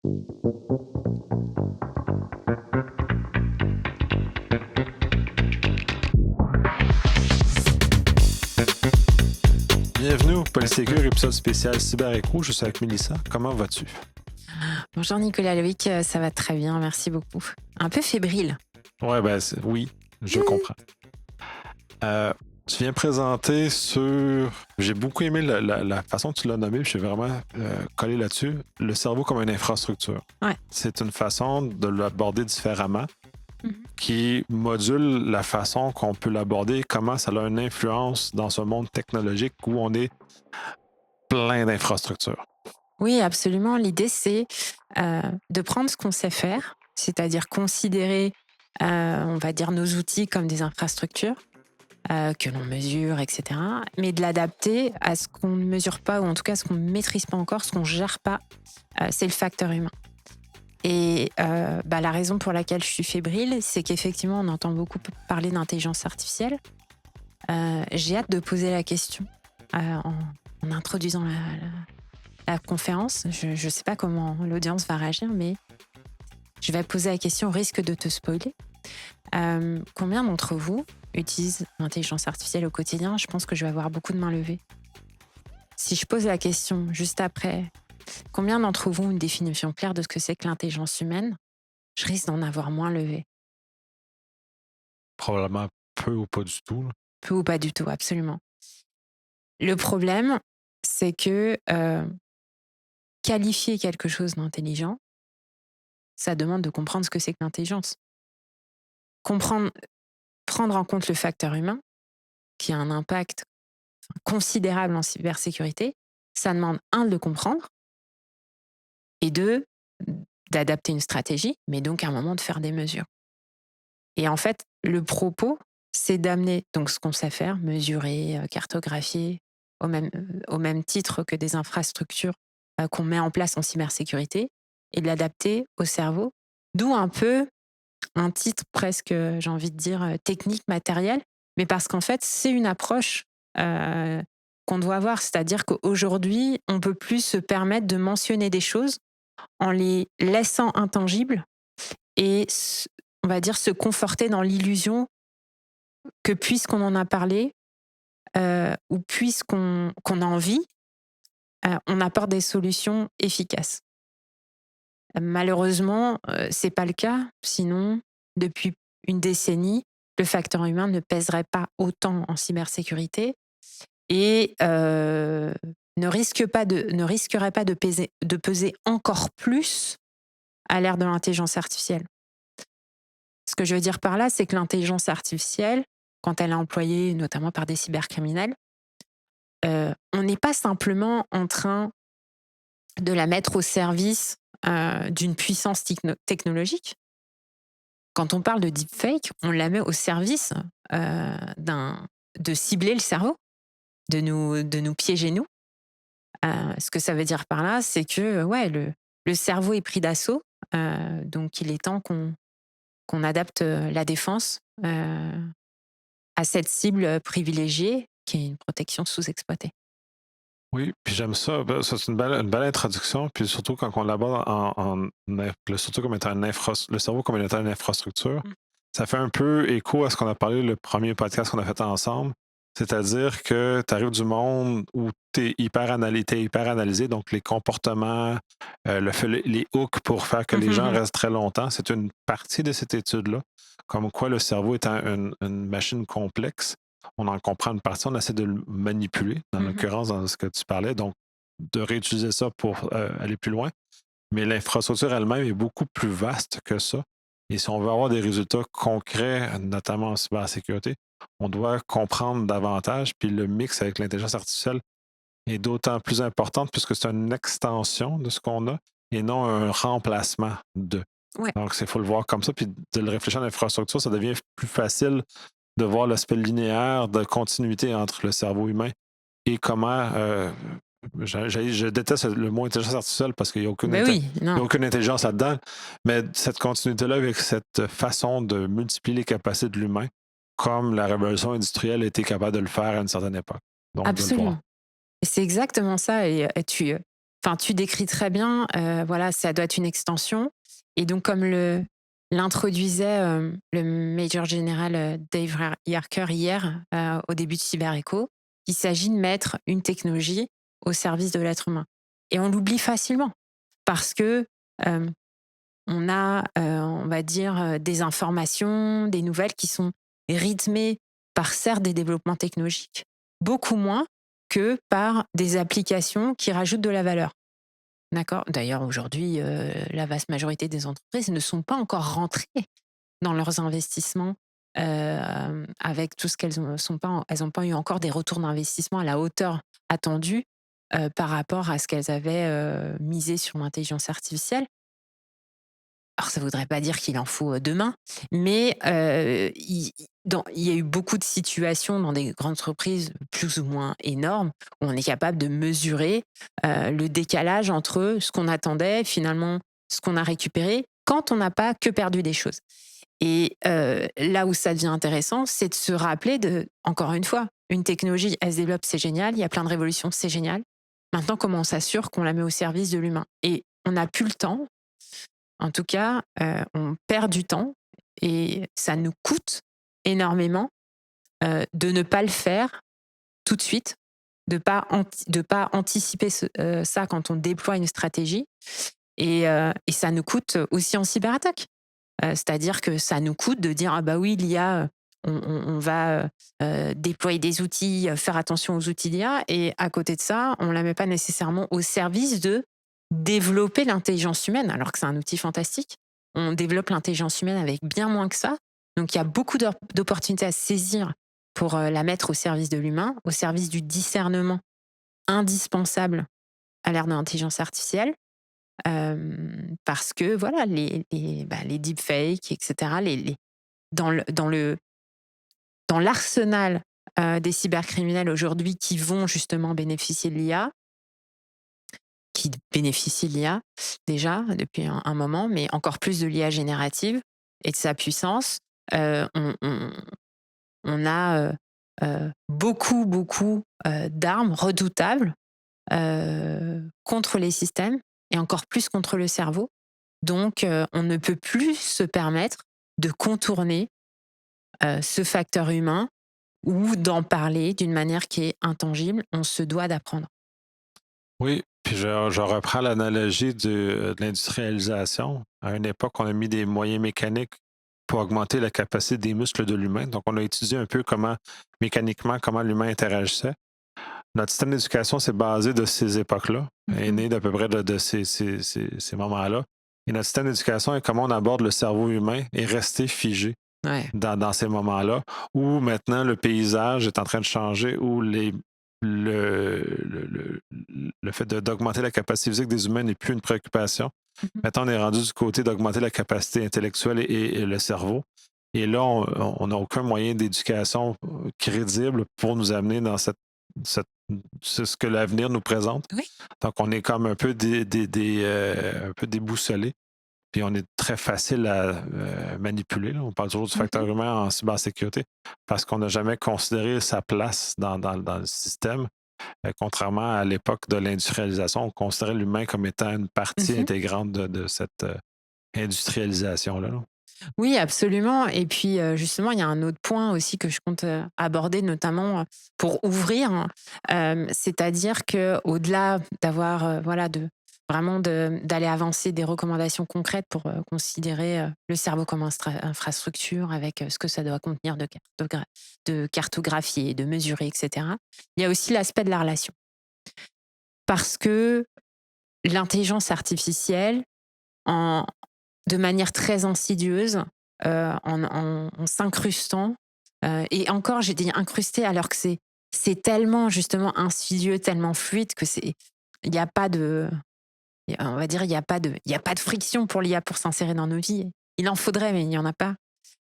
Bienvenue au Polysécure, épisode spécial Cyber-Écho. Je suis avec Mélissa. Comment vas-tu? Bonjour Nicolas Loïc, ça va très bien, merci beaucoup. Un peu fébrile. Ouais, oui, je comprends. Tu viens présenter sur... J'ai beaucoup aimé la façon que tu l'as nommé, puis je suis vraiment collé là-dessus. Le cerveau comme une infrastructure. Ouais. C'est une façon de l'aborder différemment Mhm. qui module la façon qu'on peut l'aborder, comment ça a une influence dans ce monde technologique où on est plein d'infrastructures. Oui, absolument. L'idée, c'est de prendre ce qu'on sait faire, c'est-à-dire considérer, on va dire, nos outils comme des infrastructures que l'on mesure, etc., mais de l'adapter à ce qu'on ne mesure pas, ou en tout cas ce qu'on ne maîtrise pas encore, ce qu'on ne gère pas, c'est le facteur humain. Et la raison pour laquelle je suis fébrile, c'est qu'effectivement, on entend beaucoup parler d'intelligence artificielle. J'ai hâte de poser la question en introduisant la conférence. Je ne sais pas comment l'audience va réagir, mais je vais poser la question au risque de te spoiler. Combien d'entre vous utilisent l'intelligence artificielle au quotidien? Je pense que je vais avoir beaucoup de mains levées. Si je pose la question juste après, combien d'entre vous ont une définition claire de ce que c'est que l'intelligence humaine? Je risque d'en avoir moins levé. Probablement peu ou pas du tout. Là. Peu ou pas du tout, absolument. Le problème, c'est que qualifier quelque chose d'intelligent, ça demande de comprendre ce que c'est que l'intelligence. Prendre en compte le facteur humain, qui a un impact considérable en cybersécurité, ça demande, un, de le comprendre, et deux, d'adapter une stratégie, mais donc à un moment de faire des mesures. Et en fait, le propos, c'est d'amener donc ce qu'on sait faire, mesurer, cartographier, au même titre que des infrastructures qu'on met en place en cybersécurité, et de l'adapter au cerveau. D'où un peu un titre presque, j'ai envie de dire, technique, matériel, mais parce qu'en fait, c'est une approche qu'on doit avoir. C'est-à-dire qu'aujourd'hui, on ne peut plus se permettre de mentionner des choses en les laissant intangibles et, on va dire, se conforter dans l'illusion que puisqu'on en a parlé, ou puisqu'on a envie, on apporte des solutions efficaces. Malheureusement, c'est pas le cas. Sinon, depuis une décennie, le facteur humain ne pèserait pas autant en cybersécurité et ne risquerait pas de peser encore plus à l'ère de l'intelligence artificielle. Ce que je veux dire par là, c'est que l'intelligence artificielle, quand elle est employée notamment par des cybercriminels, on n'est pas simplement en train de la mettre au service d'une puissance technologique. Quand on parle de deepfake, on la met au service de cibler le cerveau, de nous piéger nous. Ce que ça veut dire par là, c'est que le cerveau est pris d'assaut, donc il est temps qu'on adapte la défense à cette cible privilégiée qui est une protection sous-exploitée. Oui, puis j'aime ça. Ça, c'est une belle introduction. Puis surtout quand on l'aborde surtout comme étant le cerveau comme étant une infrastructure, ça fait un peu écho à ce qu'on a parlé le premier podcast qu'on a fait ensemble. C'est-à-dire que tu arrives du monde où tu es hyper analysé, donc les comportements, les hooks pour faire que les gens restent très longtemps, c'est une partie de cette étude-là. Comme quoi le cerveau étant une machine complexe, on en comprend une partie, on essaie de le manipuler, dans l'occurrence, dans ce que tu parlais, donc de réutiliser ça pour aller plus loin. Mais l'infrastructure elle-même est beaucoup plus vaste que ça. Et si on veut avoir des résultats concrets, notamment en cybersécurité, on doit comprendre davantage. Puis le mix avec l'intelligence artificielle est d'autant plus importante puisque c'est une extension de ce qu'on a et non un remplacement de. Ouais. Donc, il faut le voir comme ça. Puis de le réfléchir à l'infrastructure, ça devient plus facile de voir l'aspect linéaire de continuité entre le cerveau humain et comment. Je déteste le mot intelligence artificielle parce qu'il n'y a aucune, il y a aucune intelligence là-dedans, mais cette continuité-là avec cette façon de multiplier les capacités de l'humain, comme la révolution industrielle était capable de le faire à une certaine époque. Donc, absolument. C'est exactement ça. Et tu enfin, tu décris très bien, voilà, ça doit être une extension. Et donc, comme l'introduisait le Major General Dave Yarker hier, au début de CyberEcho, il s'agit de mettre une technologie au service de l'être humain. Et on l'oublie facilement parce que euh, on a, on va dire, des informations, des nouvelles qui sont rythmées par certes des développements technologiques, beaucoup moins que par des applications qui rajoutent de la valeur. D'accord. D'ailleurs, aujourd'hui, la vaste majorité des entreprises ne sont pas encore rentrées dans leurs investissements avec tout ce qu'elles ont, elles n'ont pas eu encore des retours d'investissement à la hauteur attendue par rapport à ce qu'elles avaient misé sur l'intelligence artificielle. Alors, ça ne voudrait pas dire qu'il en faut demain, mais il y a eu beaucoup de situations dans des grandes entreprises plus ou moins énormes où on est capable de mesurer le décalage entre ce qu'on attendait, finalement, ce qu'on a récupéré, quand on n'a pas que perdu des choses. Et là où ça devient intéressant, c'est de se rappeler encore une fois, une technologie, elle se développe, c'est génial, il y a plein de révolutions, c'est génial. Maintenant, comment on s'assure qu'on la met au service de l'humain? Et on n'a plus le temps. En tout cas, on perd du temps et ça nous coûte énormément de ne pas le faire tout de suite, de pas anticiper ça quand on déploie une stratégie. Et ça nous coûte aussi en cyberattaque. C'est-à-dire que ça nous coûte de dire ah bah oui, l'IA, on va déployer des outils, faire attention aux outils d'IA, et à côté de ça, on la met pas nécessairement au service de développer l'intelligence humaine, alors que c'est un outil fantastique. On développe l'intelligence humaine avec bien moins que ça. Donc il y a beaucoup d'opportunités à saisir pour la mettre au service de l'humain, au service du discernement indispensable à l'ère de l'intelligence artificielle. Parce que voilà, les deepfakes, etc., dans dans l'arsenal des cybercriminels aujourd'hui qui vont justement bénéficier de l'IA, qui bénéficient de l'IA déjà depuis un moment, mais encore plus de l'IA générative et de sa puissance, on a beaucoup, beaucoup d'armes redoutables contre les systèmes et encore plus contre le cerveau. Donc, on ne peut plus se permettre de contourner ce facteur humain ou d'en parler d'une manière qui est intangible. On se doit d'apprendre. Oui, puis je reprends l'analogie de l'industrialisation. À une époque, on a mis des moyens mécaniques pour augmenter la capacité des muscles de l'humain. Donc, on a étudié un peu mécaniquement, comment l'humain interagissait. Notre système d'éducation s'est basé de ces époques-là, est né d'à peu près de ces moments-là. Et notre système d'éducation et comment on aborde le cerveau humain est resté figé dans ces moments-là, où maintenant le paysage est en train de changer, où le fait d'augmenter la capacité physique des humains n'est plus une préoccupation. Maintenant, on est rendu du côté d'augmenter la capacité intellectuelle et le cerveau. Et là, on n'a aucun moyen d'éducation crédible pour nous amener dans c'est ce que l'avenir nous présente. Oui. Donc, on est comme un peu un peu déboussolé. Puis on est très facile à manipuler. Là. On parle toujours du facteur humain en cybersécurité parce qu'on n'a jamais considéré sa place dans le système. Contrairement à l'époque de l'industrialisation, on considérait l'humain comme étant une partie intégrante de cette industrialisation-là. Là. Oui, absolument. Et puis, justement, il y a un autre point aussi que je compte aborder, notamment pour ouvrir. C'est-à-dire qu'au-delà d'avoir, vraiment d'aller avancer des recommandations concrètes pour considérer le cerveau comme infrastructure avec ce que ça doit contenir de cartographier, de mesurer, etc. Il y a aussi l'aspect de la relation. Parce que l'intelligence artificielle, de manière très insidieuse, en s'incrustant, et encore, j'ai dit incrusté alors que c'est tellement justement insidieux, tellement fluide que il n'y a pas de, on va dire, il y a pas de friction pour l'IA pour s'insérer dans nos vies. Il en faudrait, mais il n'y en a pas.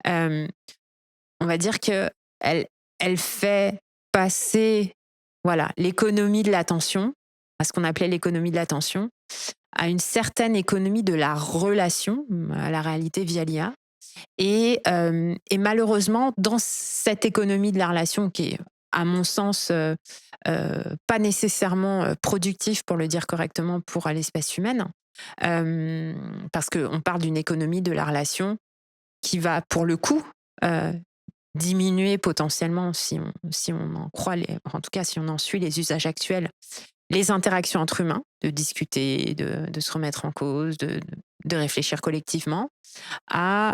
On va dire que elle fait passer, voilà, l'économie de l'attention, à ce qu'on appelait l'économie de l'attention, à une certaine économie de la relation à la réalité via l'IA. Et malheureusement, dans cette économie de la relation qui est à mon sens, pas nécessairement productif, pour le dire correctement, pour l'espèce humaine. Parce qu'on parle d'une économie de la relation qui va, pour le coup, euh, diminuer potentiellement, si on en croit, en tout cas si on en suit les usages actuels, les interactions entre humains, de discuter, de se remettre en cause, de réfléchir collectivement, à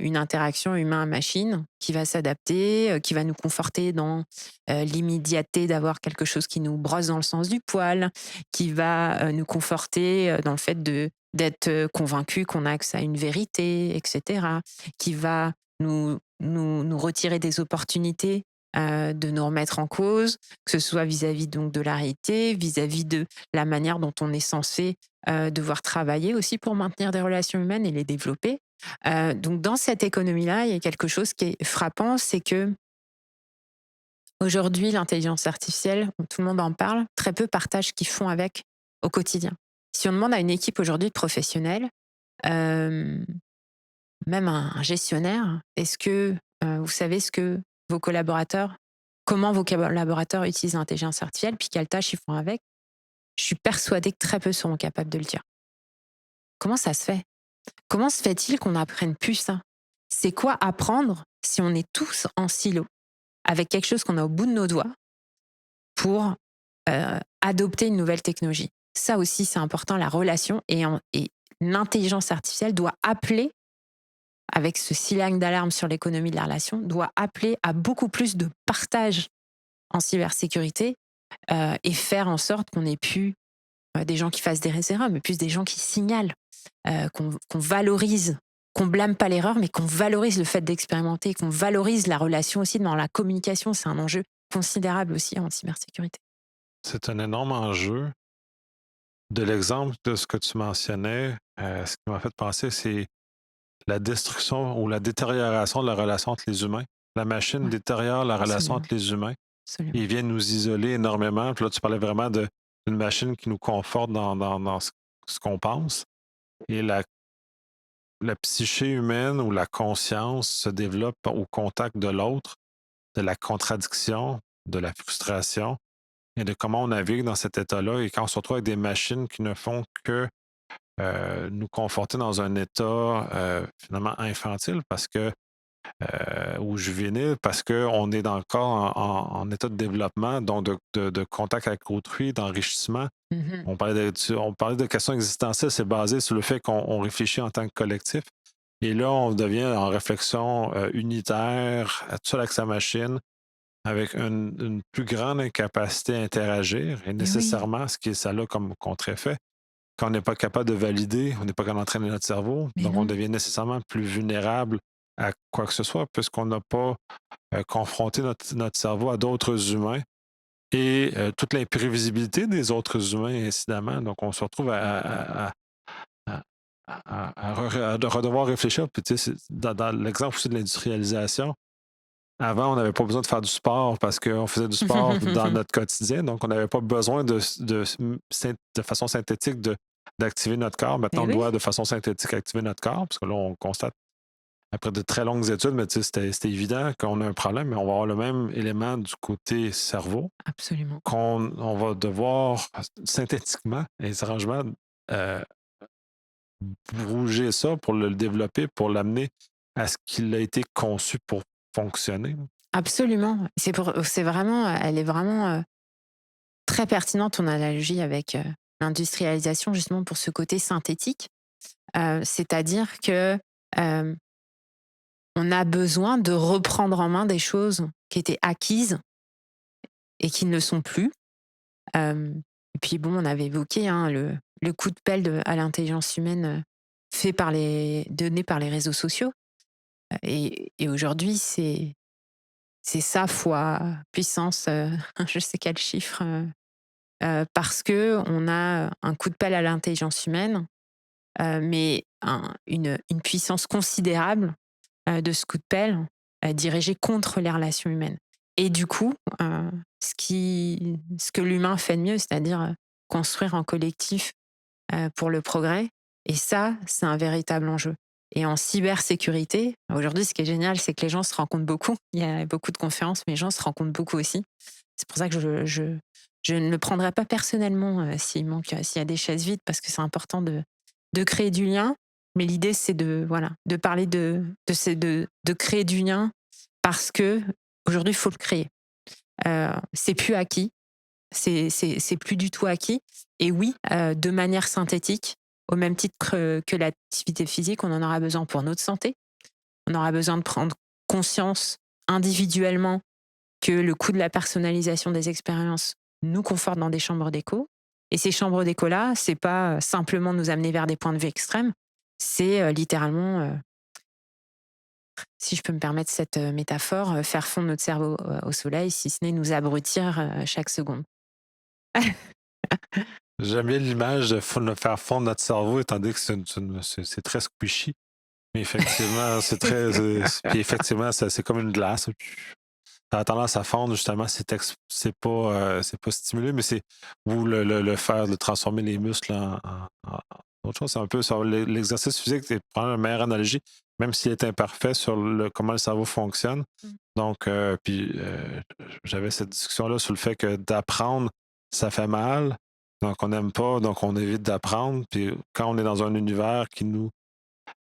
une interaction humain-machine qui va s'adapter, qui va nous conforter dans l'immédiateté d'avoir quelque chose qui nous brosse dans le sens du poil, qui va nous conforter dans le fait d'être convaincu qu'on a accès à une vérité, etc., qui va nous retirer des opportunités de nous remettre en cause, que ce soit vis-à-vis donc de la réalité, vis-à-vis de la manière dont on est censé devoir travailler aussi pour maintenir des relations humaines et les développer. Donc dans cette économie-là, il y a quelque chose qui est frappant, c'est que aujourd'hui, l'intelligence artificielle, tout le monde en parle, très peu partagent ce qu'ils font avec au quotidien. Si on demande à une équipe aujourd'hui de professionnels, euh, même un gestionnaire, est-ce que vous savez comment vos collaborateurs utilisent l'intelligence artificielle, puis quelles tâches ils font avec? Je suis persuadée que très peu seront capables de le dire. Comment ça se fait? Comment se fait-il qu'on n'apprenne plus ça? C'est quoi apprendre si on est tous en silo, avec quelque chose qu'on a au bout de nos doigts pour adopter une nouvelle technologie? Ça aussi, c'est important, la relation. Et l'intelligence artificielle doit appeler, avec ce signe d'alarme sur l'économie de la relation, doit appeler à beaucoup plus de partage en cybersécurité et faire en sorte qu'on ait plus des gens qui fassent des erreurs, mais plus des gens qui signalent, qu'on valorise, qu'on blâme pas l'erreur, mais qu'on valorise le fait d'expérimenter, qu'on valorise la relation aussi dans la communication. C'est un enjeu considérable aussi en cybersécurité. C'est un énorme enjeu. De l'exemple de ce que tu mentionnais, ce qui m'a fait penser, c'est la destruction ou la détérioration de la relation entre les humains. La machine Ouais, détériore la relation absolument, entre les humains absolument. et vient nous isoler énormément. Puis là, tu parlais vraiment d'une machine qui nous conforte dans ce qu'on pense. Et la psyché humaine ou la conscience se développe au contact de l'autre, de la contradiction, de la frustration et de comment on navigue dans cet état-là. Et quand on se retrouve avec des machines qui ne font que nous conforter dans un état finalement infantile parce que ou juvénile parce qu'on est encore en état de développement, donc de contact avec autrui, d'enrichissement. Mhm. On parlait de questions existentielles, c'est basé sur le fait qu'on réfléchit en tant que collectif. Et là, on devient en réflexion unitaire, seul avec sa machine, avec une plus grande incapacité à interagir, et Et oui, nécessairement, ce qui ça a comme contre-effet, quand on n'est pas capable de valider, on n'est pas capable d'entraîner notre cerveau, mais donc on non, devient nécessairement plus vulnérable à quoi que ce soit, puisqu'on n'a pas confronté notre cerveau à d'autres humains et toute l'imprévisibilité des autres humains, incidemment. Donc, on se retrouve à- à redevoir réfléchir. Puis, tu sais, dans l'exemple aussi de l'industrialisation, avant, on n'avait pas besoin de faire du sport parce qu'on faisait du sport dans notre quotidien. Donc, on n'avait pas besoin de façon synthétique d'activer notre corps. Maintenant, mais on doit oui, de façon synthétique activer notre corps parce que là, on constate après de très longues études, mais tu sais, c'était évident qu'on a un problème, mais on va avoir le même élément du côté cerveau absolument. qu'on on va devoir synthétiquement, étrangement, euh, bouger ça pour le développer, pour l'amener à ce qu'il a été conçu pour fonctionner. Absolument. Elle est vraiment très pertinente ton analogie avec l'industrialisation, justement pour ce côté synthétique. C'est-à-dire que euh, on a besoin de reprendre en main des choses qui étaient acquises et qui ne le sont plus. Et puis bon, on avait évoqué le coup de pelle à l'intelligence humaine donné par les réseaux sociaux. Et aujourd'hui, c'est ça fois puissance, je sais quel chiffre, parce que on a un coup de pelle à l'intelligence humaine, mais une puissance considérable de ce coup de pelle dirigé contre les relations humaines. Et du coup, ce que l'humain fait de mieux, c'est-à-dire construire en collectif pour le progrès. Et ça, c'est un véritable enjeu. Et en cybersécurité, aujourd'hui, ce qui est génial, c'est que les gens se rencontrent beaucoup. Il y a beaucoup de conférences, mais les gens se rencontrent beaucoup aussi. C'est pour ça que je ne le prendrai pas personnellement s'il y a des chaises vides, parce que c'est important de créer du lien. Mais l'idée, c'est voilà, de parler de créer du lien, parce que aujourd'hui, il faut le créer. C'est plus acquis. C'est plus du tout acquis. Et oui, de manière synthétique, au même titre que l'activité physique, on en aura besoin pour notre santé. On aura besoin de prendre conscience individuellement que le coût de la personnalisation des expériences nous conforte dans des chambres d'écho. Et ces chambres d'écho-là, c'est pas simplement nous amener vers des points de vue extrêmes, c'est littéralement, si je peux me permettre cette métaphore, faire fondre notre cerveau au soleil, si ce n'est nous abrutir chaque seconde. J'aime bien l'image de faire fondre notre cerveau, étant donné que c'est très squishy. Mais effectivement, puis effectivement, c'est comme une glace. Ça a tendance à fondre, justement, c'est pas stimulé, mais c'est ou le faire, de transformer les muscles en autre chose. C'est un peu sur l'exercice physique, c'est prendre la meilleure analogie, même s'il est imparfait sur comment le cerveau fonctionne. Donc, j'avais cette discussion-là sur le fait que d'apprendre, ça fait mal. Donc, on n'aime pas, donc on évite d'apprendre. Puis quand on est dans un univers qui nous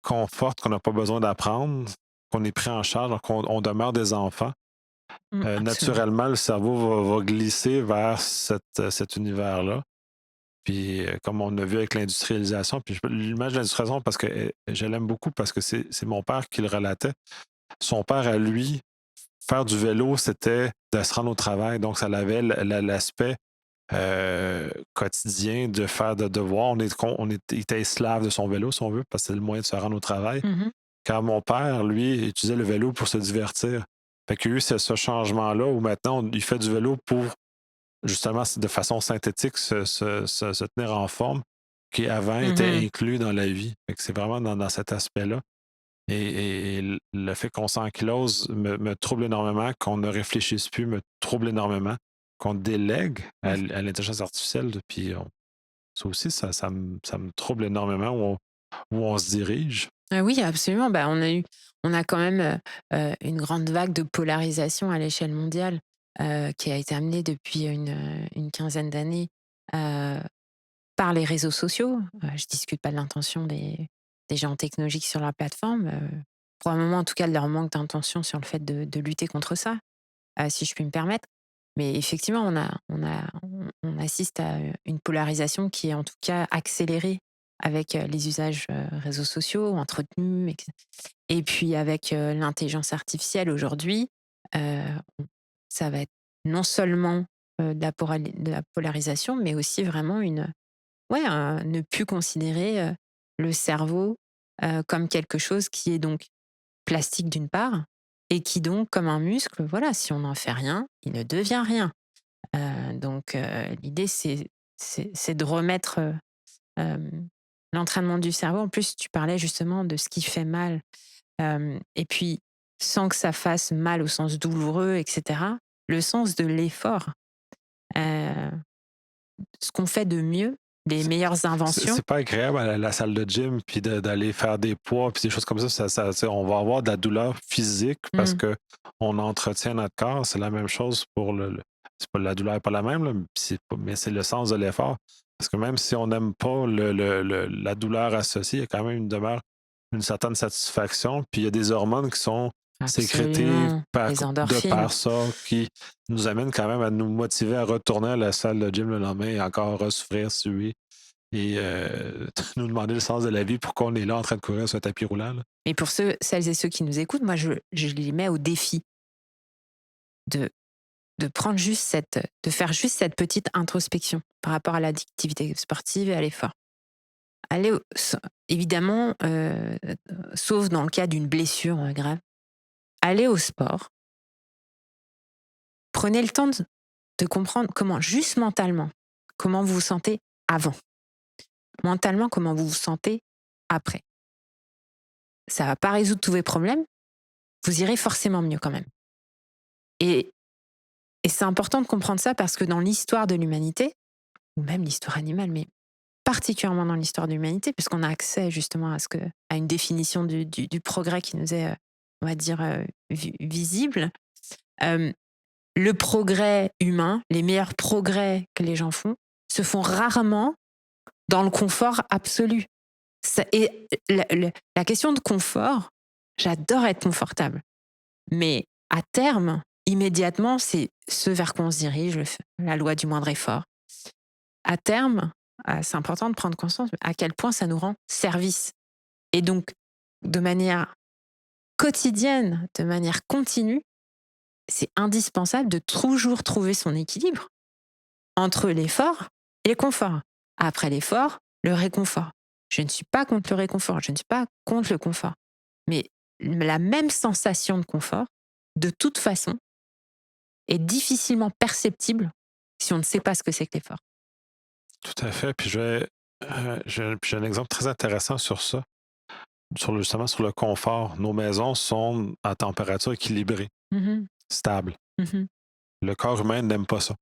conforte, qu'on n'a pas besoin d'apprendre, qu'on est pris en charge, donc on demeure des enfants. Absolument. Naturellement, le cerveau va glisser vers cet univers-là. Puis, comme on a vu avec l'industrialisation, puis l'image de l'industrialisation, parce que je l'aime beaucoup, parce que c'est mon père qui le relatait. Son père, à lui, faire du vélo, c'était de se rendre au travail. Donc, ça avait l'aspect quotidien de faire de devoirs. Il était esclave de son vélo, si on veut, parce que c'est le moyen de se rendre au travail. Car mon père, lui, utilisait le vélo pour se divertir. Fait qu'il y a eu ce changement-là où maintenant, il fait du vélo pour, justement, de façon synthétique, se tenir en forme, qui avant était inclus dans la vie. Fait que c'est vraiment dans cet aspect-là. Et le fait qu'on s'ankylose me trouble énormément, qu'on ne réfléchisse plus me trouble énormément, qu'on délègue à l'intelligence artificielle. Puis ça aussi, ça me trouble énormément où on se dirige. Oui, absolument. On a quand même une grande vague de polarisation à l'échelle mondiale qui a été amenée depuis une quinzaine d'années par les réseaux sociaux. Je discute pas de l'intention des géants technologiques sur leur plateforme, probablement en tout cas de leur manque d'intention sur le fait de lutter contre ça, si je puis me permettre. Mais effectivement, on assiste à une polarisation qui est en tout cas accélérée avec les usages réseaux sociaux, entretenus, et puis avec l'intelligence artificielle aujourd'hui, euh, ça va être non seulement de la polarisation, mais aussi vraiment ne plus considérer le cerveau comme quelque chose qui est donc plastique d'une part, et qui donc, comme un muscle, voilà, si on n'en fait rien, il ne devient rien. L'idée, c'est de remettre euh, l'entraînement du cerveau. En plus, tu parlais justement de ce qui fait mal. Et puis, sans que ça fasse mal au sens douloureux, etc., le sens de l'effort. Euh, Ce qu'on fait de mieux, les meilleures inventions. C'est pas agréable à la salle de gym, puis d'aller faire des poids, puis des choses comme ça, on va avoir de la douleur physique parce que on entretient notre corps. C'est la même chose pour c'est pas la douleur n'est pas la même, là, mais c'est le sens de l'effort. Parce que même si on n'aime pas la douleur associée, il y a quand même une certaine satisfaction. Puis il y a des hormones qui sont sécrétées Absolument. Les de endorphines. par ça, qui nous amènent quand même à nous motiver à retourner à la salle de gym le lendemain et encore souffrir, suer et nous demander le sens de la vie, pourquoi on est là en train de courir sur un tapis roulant. Là. Mais pour celles et ceux qui nous écoutent, moi, je les mets au défi de prendre de faire juste cette petite introspection par rapport à l'activité sportive et à l'effort. Évidemment, sauf dans le cas d'une blessure grave, allez au sport. Prenez le temps de comprendre juste mentalement, comment vous vous sentez avant. Mentalement, comment vous vous sentez après. Ça va pas résoudre tous vos problèmes, vous irez forcément mieux quand même. Et c'est important de comprendre ça parce que dans l'histoire de l'humanité, ou même l'histoire animale, mais particulièrement dans l'histoire de l'humanité, puisqu'on a accès justement à une définition du progrès qui nous est, on va dire, visible. Euh, le progrès humain, les meilleurs progrès que les gens font, se font rarement dans le confort absolu. Et la question de confort, j'adore être confortable. Mais à terme, immédiatement, c'est ce vers quoi on se dirige, la loi du moindre effort. À terme, c'est important de prendre conscience à quel point ça nous rend service. Et donc, de manière quotidienne, de manière continue, c'est indispensable de toujours trouver son équilibre entre l'effort et le confort. Après l'effort, le réconfort. Je ne suis pas contre le réconfort, je ne suis pas contre le confort. Mais la même sensation de confort, de toute façon, est difficilement perceptible si on ne sait pas ce que c'est que l'effort. Tout à fait. Puis j'ai un exemple très intéressant sur ça, justement sur le confort. Nos maisons sont à température équilibrée, Mhm, stable. mhm. Le corps humain n'aime pas ça.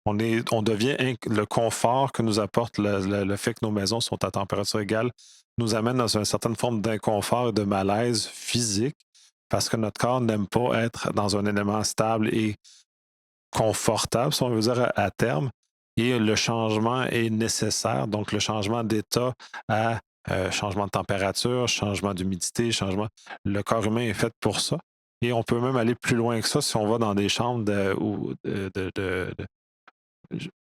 On devient le confort que nous apporte le fait que nos maisons sont à température égale nous amène dans une certaine forme d'inconfort et de malaise physique parce que notre corps n'aime pas être dans un élément stable et confortable, si on veut dire, à terme. Et le changement est nécessaire. Donc, le changement d'état à changement de température, changement d'humidité, le corps humain est fait pour ça. Et on peut même aller plus loin que ça si on va dans des chambres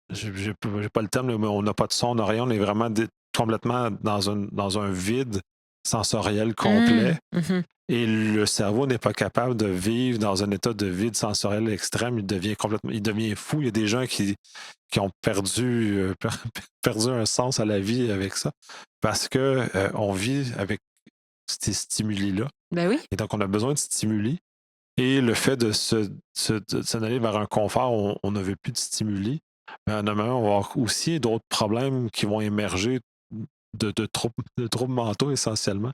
j'ai pas le terme, mais on n'a pas de son, on n'a rien, on est vraiment complètement dans un vide sensoriel complet. Mhm. Et le cerveau n'est pas capable de vivre dans un état de vide sensoriel extrême. Il devient fou. Il y a des gens qui ont perdu un sens à la vie avec ça parce que on vit avec ces stimuli-là. Ben oui. Et donc, on a besoin de stimuli. Et le fait de s'en aller vers un confort, on ne veut plus de stimuli. Mais en amont, on va avoir aussi d'autres problèmes qui vont émerger de troubles mentaux essentiellement,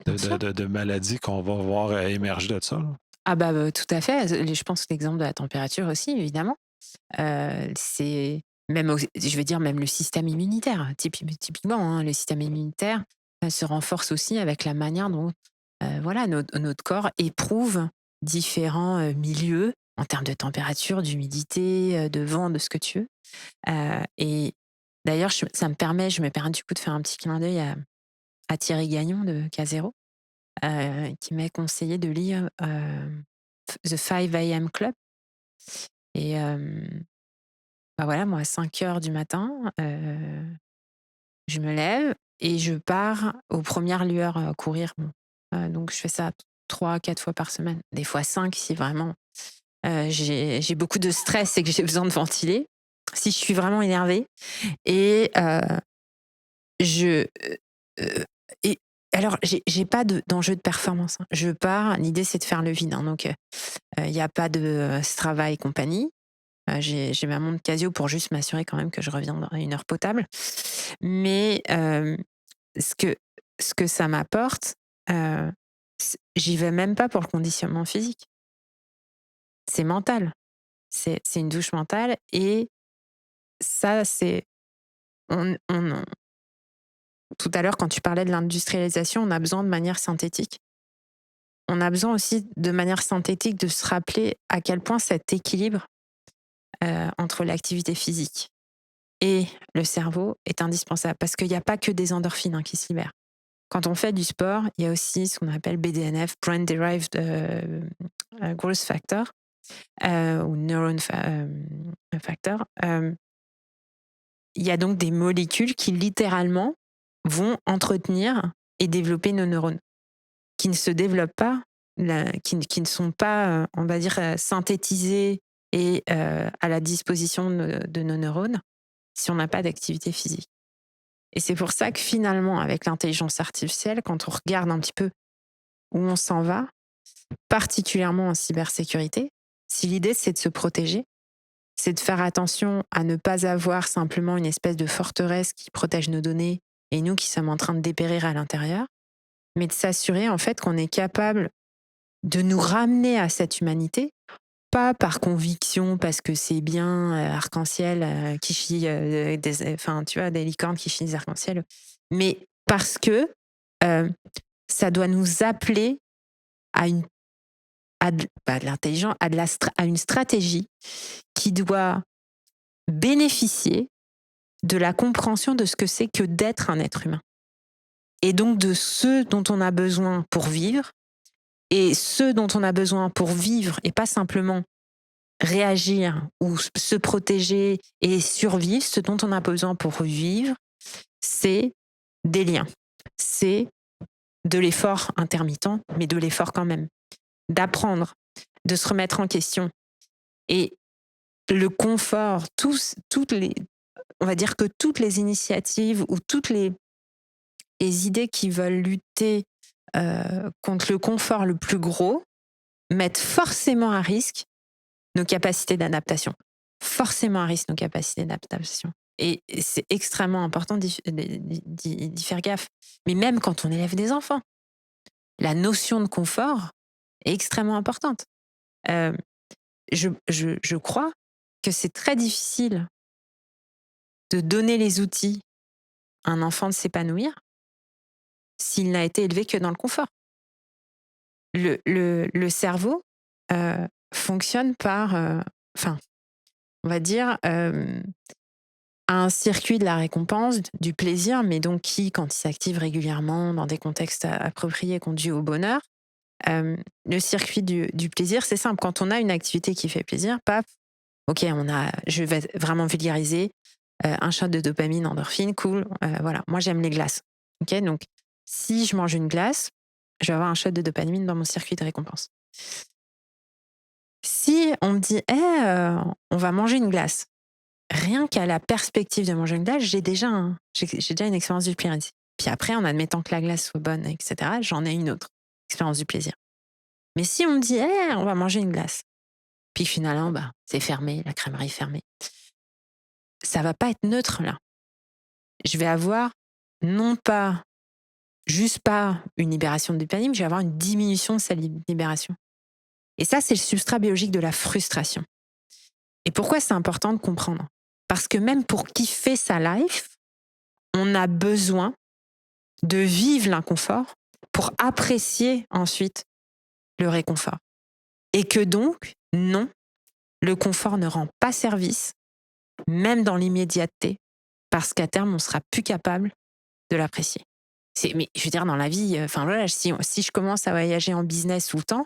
Bien sûr. de maladies qu'on va voir émerger de ça. Là. Ah bah, tout à fait. Je pense que l'exemple de la température aussi, évidemment. C'est même, je veux dire, même le système immunitaire. Typiquement, hein, le système immunitaire se renforce aussi avec la manière dont voilà, notre corps éprouve différents milieux en termes de température, d'humidité, de vent, de ce que tu veux. Et d'ailleurs, je me permets du coup de faire un petit clin d'œil à Thierry Gagnon de Casero, qui m'a conseillé de lire The 5 a.m. Club. Et bah voilà, moi, à 5 heures du matin, je me lève et je pars aux premières lueurs courir. Bon. Donc, je fais ça 3, 4 fois par semaine, des fois 5 si vraiment j'ai beaucoup de stress et que j'ai besoin de ventiler, si je suis vraiment énervée. Et je. Et alors, j'ai pas d'enjeu de performance. Hein. Je pars, l'idée c'est de faire le vide. Hein, donc, il n'y a pas de Strava et compagnie. J'ai ma montre Casio pour juste m'assurer quand même que je reviens à une heure potable. Mais ce que, ce que ça m'apporte, j'y vais même pas pour le conditionnement physique. C'est mental. C'est une douche mentale. Et ça, on- tout à l'heure, quand tu parlais de l'industrialisation, on a besoin de manière synthétique. On a besoin aussi de manière synthétique de se rappeler à quel point cet équilibre entre l'activité physique et le cerveau est indispensable parce qu'il n'y a pas que des endorphines qui se libèrent. Quand on fait du sport, il y a aussi ce qu'on appelle BDNF, Brain Derived Growth Factor, ou Neuron Factor. Il y a donc des molécules qui littéralement vont entretenir et développer nos neurones, qui ne se développent pas, qui ne sont pas, on va dire, synthétisées et à la disposition de nos neurones si on n'a pas d'activité physique. Et c'est pour ça que finalement, avec l'intelligence artificielle, quand on regarde un petit peu où on s'en va, particulièrement en cybersécurité, si l'idée c'est de se protéger, c'est de faire attention à ne pas avoir simplement une espèce de forteresse qui protège nos données et nous qui sommes en train de dépérir à l'intérieur, mais de s'assurer en fait qu'on est capable de nous ramener à cette humanité pas par conviction, parce que c'est bien arc-en-ciel qui chie tu vois, des licornes qui chient des arc-en-ciel, mais parce que ça doit nous appeler à de l'intelligence, à une stratégie qui doit bénéficier de la compréhension de ce que c'est que d'être un être humain. Et donc de ce dont on a besoin pour vivre, et ce dont on a besoin pour vivre, et pas simplement réagir ou se protéger et survivre, ce dont on a besoin pour vivre, c'est des liens. C'est de l'effort intermittent, mais de l'effort quand même. D'apprendre, de se remettre en question. Et le confort, on va dire que toutes les initiatives ou toutes les idées qui veulent lutter contre le confort le plus gros mettent forcément à risque nos capacités d'adaptation. Forcément à risque nos capacités d'adaptation. Et c'est extrêmement important d'y faire gaffe. Mais même quand on élève des enfants, la notion de confort est extrêmement importante. Je crois que c'est très difficile de donner les outils à un enfant de s'épanouir s'il n'a été élevé que dans le confort. Le cerveau fonctionne par, on va dire, un circuit de la récompense, du plaisir, mais donc qui, quand il s'active régulièrement dans des contextes appropriés, conduit au bonheur. Le circuit du plaisir, c'est simple. Quand on a une activité qui fait plaisir, paf, ok, je vais vraiment vulgariser, un shot de dopamine, endorphine, cool, voilà. Moi, j'aime les glaces. Ok, donc si je mange une glace, je vais avoir un shot de dopamine dans mon circuit de récompense. Si on me dit, on va manger une glace, rien qu'à la perspective de manger une glace, j'ai déjà une expérience du plaisir. Puis après, en admettant que la glace soit bonne, etc., j'en ai une autre expérience du plaisir. Mais si on me dit, on va manger une glace, puis finalement, c'est fermé, la crèmerie est fermée, ça va pas être neutre là. Je vais avoir non pas une libération de dopamine, je vais avoir une diminution de sa libération. Et ça, c'est le substrat biologique de la frustration. Et pourquoi c'est important de comprendre ? Parce que même pour kiffer sa life, on a besoin de vivre l'inconfort pour apprécier ensuite le réconfort. Et que donc, non, le confort ne rend pas service, même dans l'immédiateté, parce qu'à terme, on sera plus capable de l'apprécier. Mais je veux dire, dans la vie, si je commence à voyager en business tout le temps,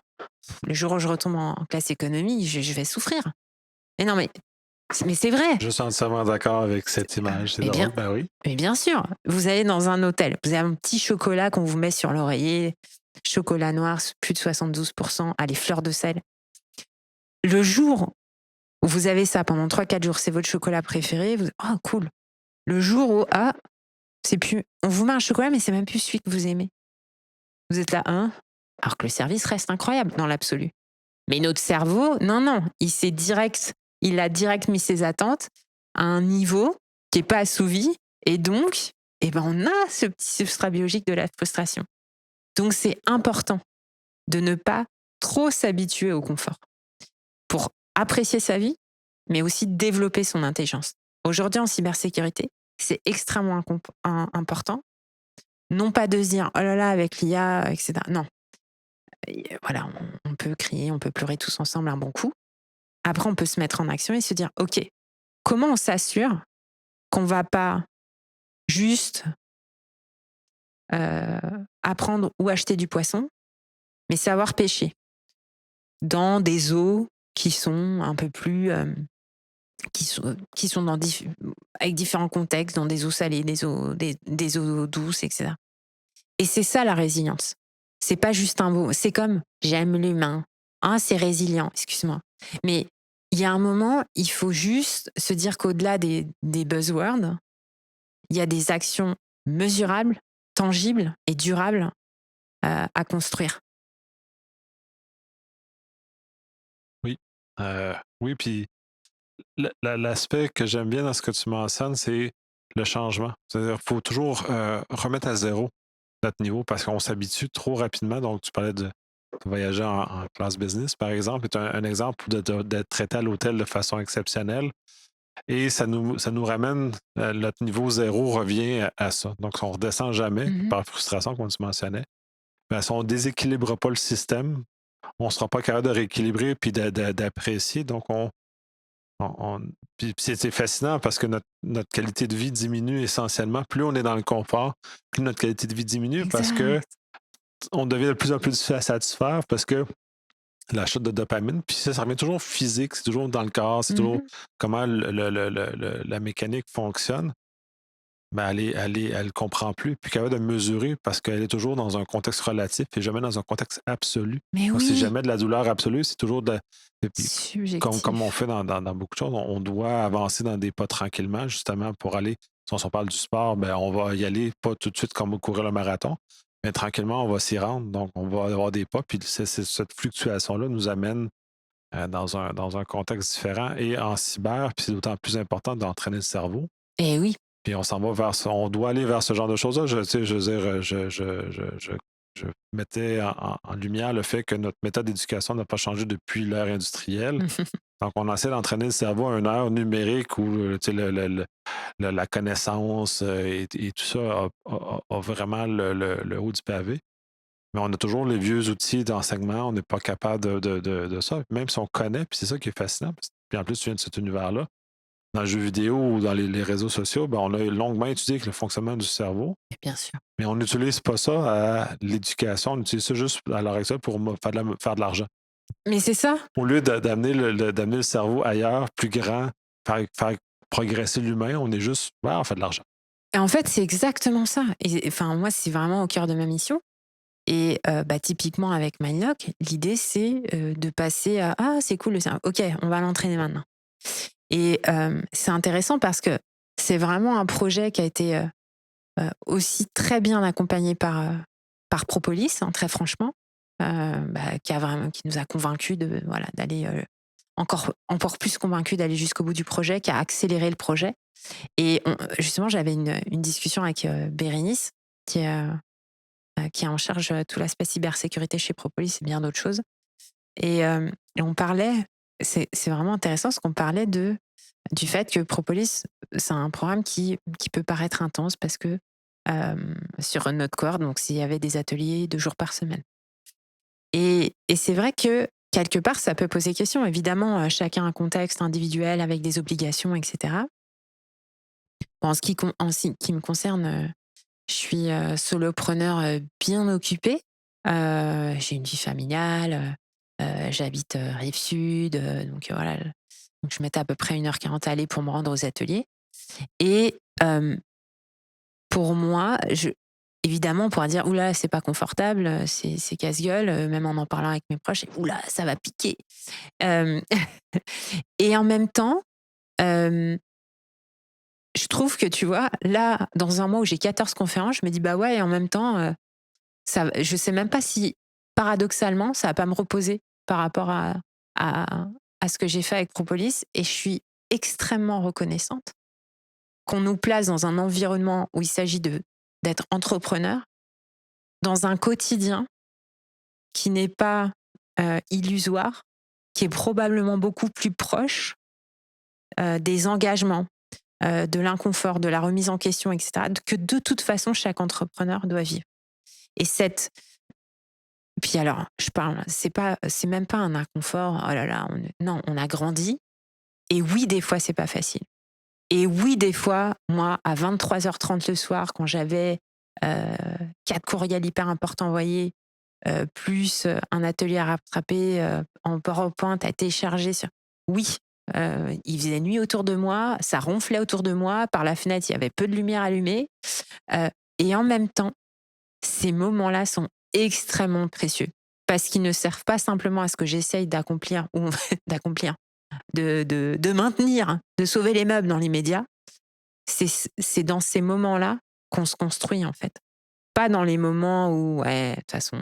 le jour où je retombe en classe économie, je vais souffrir. Mais non, mais c'est vrai. Je suis entièrement d'accord avec cette image. C'est drôle, ben oui. Mais bien sûr, vous allez dans un hôtel, vous avez un petit chocolat qu'on vous met sur l'oreiller, chocolat noir, plus de 72%, allez, fleur de sel. Le jour où vous avez ça pendant 3-4 jours, c'est votre chocolat préféré, cool. Le jour où, c'est plus, on vous met un chocolat, mais c'est même plus celui que vous aimez. Vous êtes là, alors que le service reste incroyable dans l'absolu. Mais notre cerveau, non, il a direct mis ses attentes à un niveau qui n'est pas assouvi, et donc, on a ce petit substrat biologique de la frustration. Donc c'est important de ne pas trop s'habituer au confort pour apprécier sa vie, mais aussi développer son intelligence. Aujourd'hui, en cybersécurité, c'est extrêmement important. Non pas de se dire, oh là là, avec l'IA, etc. Non. Voilà, on peut crier, on peut pleurer tous ensemble un bon coup. Après, on peut se mettre en action et se dire, OK, comment on s'assure qu'on ne va pas juste apprendre ou acheter du poisson, mais savoir pêcher dans des eaux qui sont un peu plus... qui sont avec différents contextes, dans des eaux salées, des eaux douces, etc. Et c'est ça la résilience. C'est pas juste un mot. C'est comme j'aime l'humain. C'est résilient, excuse-moi. Mais il y a un moment, il faut juste se dire qu'au-delà des buzzwords, il y a des actions mesurables, tangibles et durables à construire. Oui. Oui, puis l'aspect que j'aime bien dans ce que tu mentionnes, c'est le changement. C'est-à-dire qu'il faut toujours remettre à zéro notre niveau parce qu'on s'habitue trop rapidement. Donc, tu parlais voyager en classe business, par exemple, est un exemple d'être traité à l'hôtel de façon exceptionnelle. Et ça nous ramène, notre niveau zéro revient à ça. Donc, on ne redescend jamais, par frustration, comme tu mentionnais. Mais si on ne déséquilibre pas le système, on ne sera pas capable de rééquilibrer puis d'apprécier. Donc, puis c'est fascinant parce que notre qualité de vie diminue essentiellement. Plus on est dans le confort, plus notre qualité de vie diminue parce que Exact. on devient de plus en plus difficile à satisfaire parce que la chute de dopamine, puis ça revient toujours physique, c'est toujours dans le corps, c'est toujours comment la mécanique fonctionne. Ben, elle ne comprend plus, puis capable de mesurer parce qu'elle est toujours dans un contexte relatif et jamais dans un contexte absolu. Mais Donc, c'est oui, jamais de la douleur absolue, c'est toujours et puis, comme on subjectif. fait dans beaucoup de choses, on doit avancer dans des pas tranquillement, justement, pour aller. Si on parle du sport, ben, on va y aller pas tout de suite comme courir le marathon, mais tranquillement, on va s'y rendre. Donc, on va avoir des pas, puis cette fluctuation-là nous amène dans un contexte différent. Et en cyber, puis c'est d'autant plus important d'entraîner le cerveau. Et oui, Puis on s'en va vers ça. On doit aller vers ce genre de choses-là. Tu sais, je veux dire, je mettais en lumière le fait que notre méthode d'éducation n'a pas changé depuis l'ère industrielle. Donc, on essaie d'entraîner le cerveau à une heure numérique où tu sais, la connaissance et tout ça a vraiment le haut du pavé. Mais on a toujours les vieux outils d'enseignement. On n'est pas capable de ça. Même si on connaît, puis c'est ça qui est fascinant. Puis en plus, tu viens de cet univers-là. Dans le jeu vidéo ou dans les réseaux sociaux, ben, on a longuement étudié le fonctionnement du cerveau, bien sûr. mais on n'utilise pas ça à l'éducation, on utilise ça juste à l'heure actuelle pour faire de l'argent. Mais c'est ça. Au lieu d'amener le cerveau ailleurs, plus grand, faire progresser l'humain, on est juste, ouais, on fait de l'argent. Et en fait, c'est exactement ça. Et enfin, moi, c'est vraiment au cœur de ma mission. Et bah, typiquement avec Mindlock, l'idée, c'est de passer à ah, c'est cool le cerveau. OK, on va l'entraîner maintenant. Et c'est intéressant parce que c'est vraiment un projet qui a été aussi très bien accompagné par Propolis, hein, très franchement, bah, qui nous a convaincus voilà, d'aller encore plus convaincus d'aller jusqu'au bout du projet, qui a accéléré le projet. Et justement, j'avais une discussion avec Bérénice, qui est en charge de tout l'aspect cybersécurité chez Propolis et bien d'autres choses. Et on parlait, c'est vraiment intéressant, parce qu'on parlait du fait que Propolis, c'est un programme qui peut paraître intense parce que sur notre cohorte, donc s'il y avait des ateliers 2 jours par semaine. Et c'est vrai que quelque part, ça peut poser question. Évidemment, chacun a un contexte individuel avec des obligations, etc. Bon, en ce qui me concerne, je suis solopreneur bien occupée. J'ai une vie familiale, j'habite Rive Sud, donc voilà. Donc je mettais à peu près 1h40 à aller pour me rendre aux ateliers. Et pour moi, évidemment, on pourra dire: «Ouh là, c'est pas confortable, c'est casse-gueule», même en parlant avec mes proches: «Ouh là, ça va piquer». Hem et en même temps, hem, je trouve que, tu vois, là, dans un mois où j'ai 14 conférences, je me dis: «Bah ouais», et en même temps, je sais même pas si, paradoxalement, ça va pas me reposer par rapport à à ce que j'ai fait avec Propolis, et je suis extrêmement reconnaissante qu'on nous place dans un environnement où il s'agit d'être entrepreneur, dans un quotidien qui n'est pas illusoire, qui est probablement beaucoup plus proche des engagements, de l'inconfort, de la remise en question, etc., que de toute façon chaque entrepreneur doit vivre. Et puis alors, c'est même pas un inconfort. Oh là là, non, on a grandi. Et oui, des fois, c'est pas facile. Et oui, des fois, moi, à 23h30 le soir, quand j'avais 4 courriels hyper importants envoyés, plus un atelier à rattraper en PowerPoint à télécharger. Oui, il faisait nuit autour de moi, ça ronflait autour de moi, par la fenêtre, il y avait peu de lumière allumée. Et en même temps, ces moments-là sont extrêmement précieux, parce qu'ils ne servent pas simplement à ce que j'essaye d'accomplir, ou d'accomplir, de maintenir, de sauver les meubles dans l'immédiat. C'est dans ces moments-là qu'on se construit, en fait. Pas dans les moments où, ouais, de toute façon,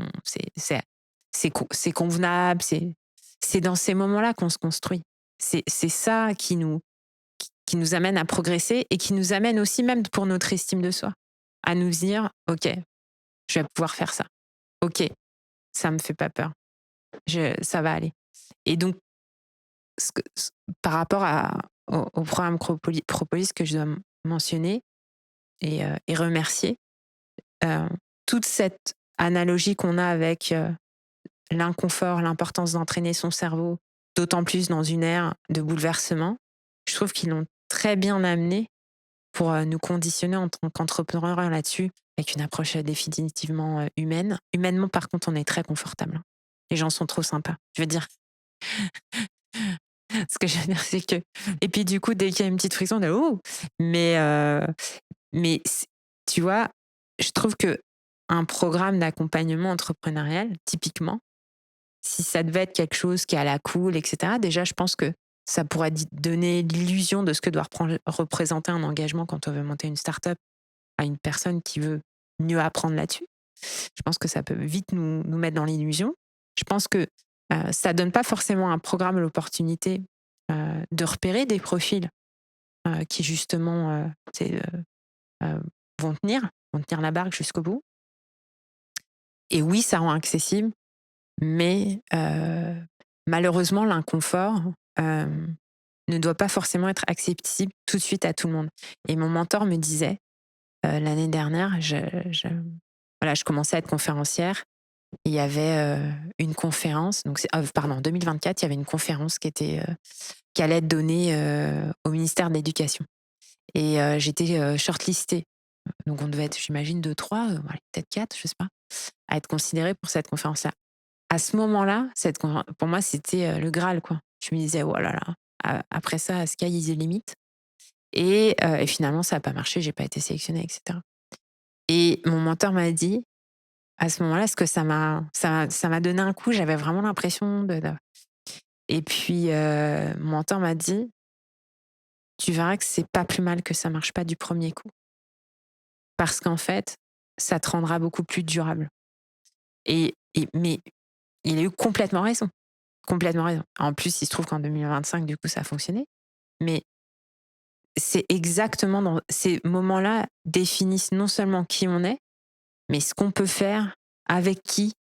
c'est convenable. C'est dans ces moments-là qu'on se construit. C'est ça qui nous amène à progresser, et qui nous amène aussi, même pour notre estime de soi, à nous dire: OK, je vais pouvoir faire ça. OK, ça me fait pas peur. ça va aller. Et donc, par rapport au programme Propolis que je dois mentionner et remercier, toute cette analogie qu'on a avec l'inconfort, l'importance d'entraîner son cerveau, d'autant plus dans une ère de bouleversement, je trouve qu'ils l'ont très bien amené pour nous conditionner en tant qu'entrepreneurs là-dessus, avec une approche définitivement humaine. Humainement, par contre, on est très confortable. Les gens sont trop sympas. Je veux dire, ce que je veux dire, c'est que... Et puis du coup, dès qu'il y a une petite friction, on est « Oh !» Mais tu vois, je trouve que un programme d'accompagnement entrepreneurial, typiquement, si ça devait être quelque chose qui est à la cool, etc., déjà, je pense que ça pourrait donner l'illusion de ce que doit représenter un engagement quand on veut monter une start-up à une personne qui veut mieux apprendre là-dessus. Je pense que ça peut vite nous mettre dans l'illusion. Je pense que ça donne pas forcément à un programme l'opportunité de repérer des profils qui, justement, vont tenir la barque jusqu'au bout. Et oui, ça rend accessible, mais malheureusement, l'inconfort ne doit pas forcément être accessible tout de suite à tout le monde. Et mon mentor me disait, l'année dernière, je commençais à être conférencière. Il y avait une conférence, donc en 2024, il y avait une conférence qui allait être donnée au ministère de l'Éducation. Et j'étais shortlistée. Donc on devait être, j'imagine, 2, 3, peut-être 4, je sais pas, à être considérée pour cette conférence-là. À ce moment-là, pour moi, c'était le Graal, quoi. Je me disais, oh là là, après ça, sky is the limit. Et finalement, ça n'a pas marché, j'ai pas été sélectionnée, etc. Et mon mentor m'a dit, à ce moment-là, ce que ça m'a donné un coup, j'avais vraiment l'impression de... Et puis, mon mentor m'a dit, tu verras que c'est pas plus mal que ça marche pas du premier coup. Parce qu'en fait, ça te rendra beaucoup plus durable. Mais il a eu complètement raison. Complètement raison. En plus, il se trouve qu'en 2025, du coup, ça a fonctionné. Mais c'est exactement dans ces moments-là définissent non seulement qui on est, mais ce qu'on peut faire, avec qui.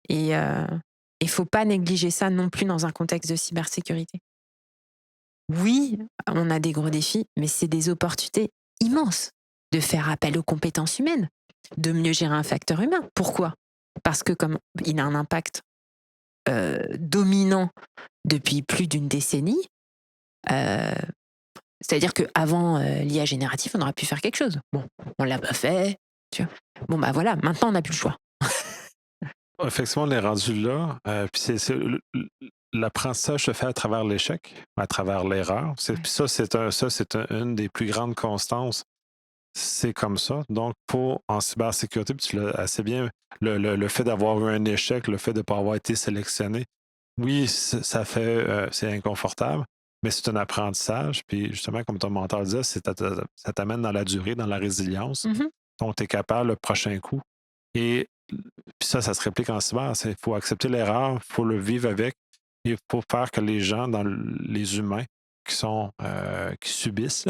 Et il faut pas négliger ça non plus dans un contexte de cybersécurité. Oui, on a des gros défis, mais c'est des opportunités immenses de faire appel aux compétences humaines, de mieux gérer un facteur humain. Pourquoi ? Parce que comme il a un impact dominant depuis plus d'une décennie, c'est-à-dire qu'avant l'IA générative, on aurait pu faire quelque chose. Bon, on l'a pas fait. Tu vois. Bon, bah voilà, maintenant on n'a plus le choix. Effectivement, on est rendu là. Puis l'apprentissage se fait à travers l'échec, à travers l'erreur. Ouais. Puis ça, c'est une des plus grandes constances. C'est comme ça. Donc, en cybersécurité, puis tu l'as assez bien, le fait d'avoir eu un échec, le fait de ne pas avoir été sélectionné, oui, ça fait, c'est inconfortable, mais c'est un apprentissage. Puis justement, comme ton mentor disait, ça t'amène dans la durée, dans la résilience. Mm-hmm. Donc, tu es capable le prochain coup. Et puis ça se réplique en cyber. Il faut accepter l'erreur, il faut le vivre avec. Il faut faire que les gens, les humains qui subissent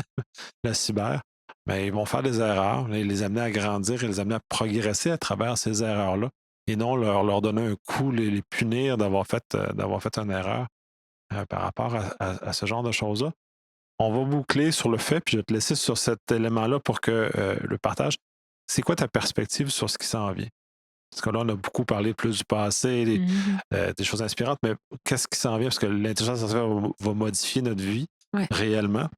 la cyber, ben, ils vont faire des erreurs, et les amener à grandir et les amener à progresser à travers ces erreurs-là. Et non leur donner un coup, les punir d'avoir fait une erreur par rapport à ce genre de choses-là. On va boucler sur le fait, puis je vais te laisser sur cet élément-là pour que le partage. C'est quoi ta perspective sur ce qui s'en vient? Parce que là, on a beaucoup parlé plus du passé, des choses inspirantes, mais qu'est-ce qui s'en vient? Parce que l'intelligence artificielle va modifier notre vie réellement.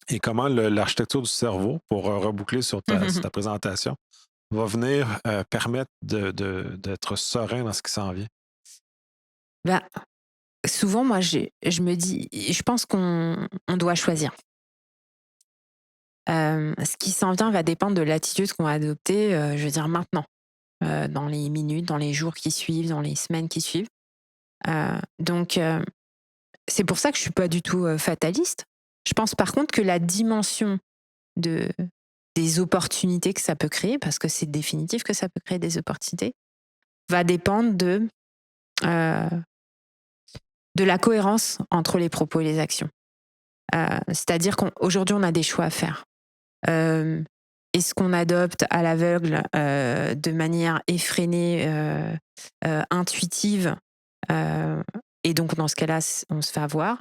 Et comment l'architecture du cerveau, pour reboucler sur ta présentation, va venir permettre d'être serein dans ce qui s'en vient? Ben, souvent, moi, je me dis, je pense qu'on doit choisir. Ce qui s'en vient va dépendre de l'attitude qu'on va adopter, je veux dire maintenant, dans les minutes, dans les jours qui suivent, dans les semaines qui suivent. Donc, c'est pour ça que je suis pas du tout fataliste. Je pense par contre que la dimension des opportunités que ça peut créer, parce que c'est définitif que ça peut créer des opportunités, va dépendre de la cohérence entre les propos et les actions. C'est-à-dire qu'aujourd'hui, on a des choix à faire. Est-ce qu'on adopte à l'aveugle, de manière effrénée, intuitive, Et donc, dans ce cas-là, on se fait avoir.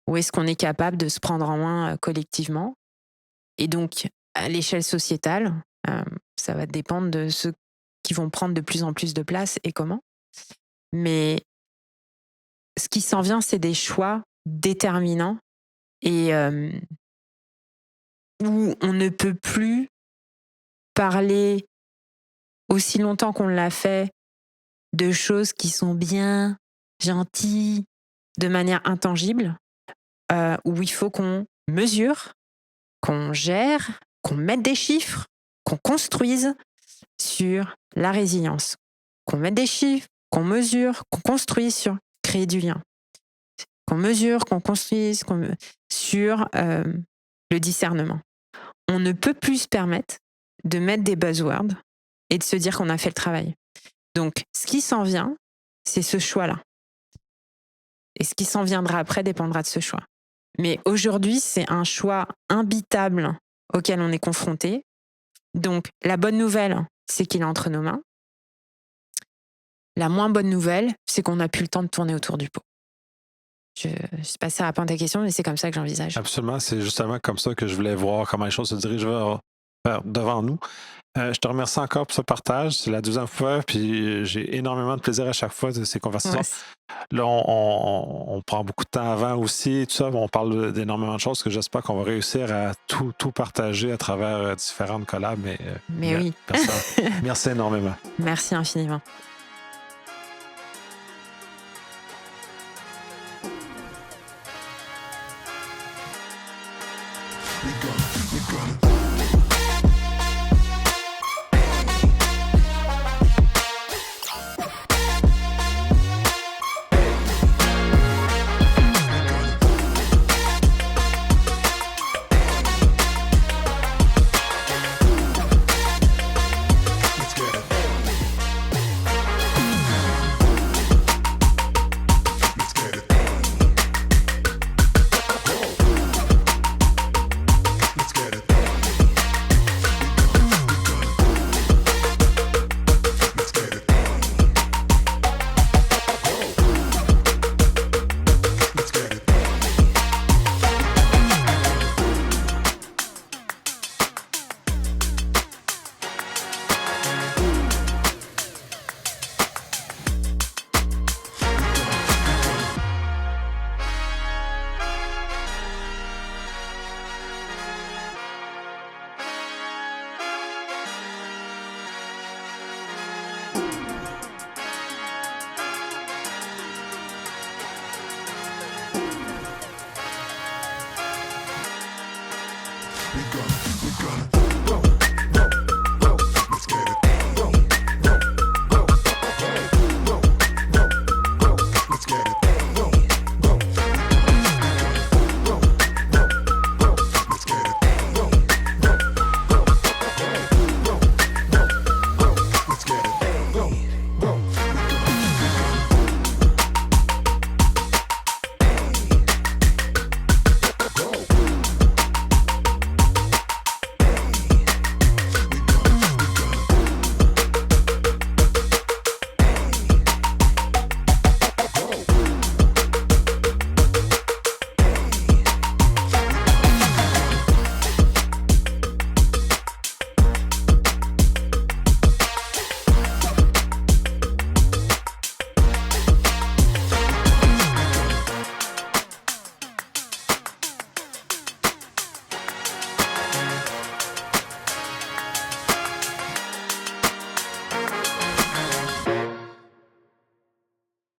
Ou est-ce qu'on est capable de se prendre en main collectivement? Et donc, à l'échelle sociétale, ça va dépendre de ceux qui vont prendre de plus en plus de place et comment. Mais ce qui s'en vient, c'est des choix déterminants et où on ne peut plus parler aussi longtemps qu'on l'a fait de choses qui sont bien, gentilles, de manière intangible, où il faut qu'on mesure, qu'on gère, qu'on mette des chiffres, qu'on construise sur la résilience, qu'on mette des chiffres, qu'on mesure, qu'on construise sur créer du lien, qu'on mesure, qu'on construise sur le discernement. On ne peut plus se permettre de mettre des buzzwords et de se dire qu'on a fait le travail. Donc, ce qui s'en vient, c'est ce choix-là. Et ce qui s'en viendra après dépendra de ce choix. Mais aujourd'hui, c'est un choix imbitable auquel on est confronté. Donc, la bonne nouvelle, c'est qu'il est entre nos mains. La moins bonne nouvelle, c'est qu'on n'a plus le temps de tourner autour du pot. Je ne sais pas si ça répond à ta question, mais c'est comme ça que j'envisage. Absolument, c'est justement comme ça que je voulais voir comment les choses se dirigent devant nous. Je te remercie encore pour ce partage. C'est la deuxième fois, puis j'ai énormément de plaisir à chaque fois de ces conversations. Ouais. Là, on prend beaucoup de temps avant aussi, tout ça. On parle d'énormément de choses que j'espère qu'on va réussir à tout partager à travers différentes collabs. Mais oui. Merci énormément. Merci infiniment.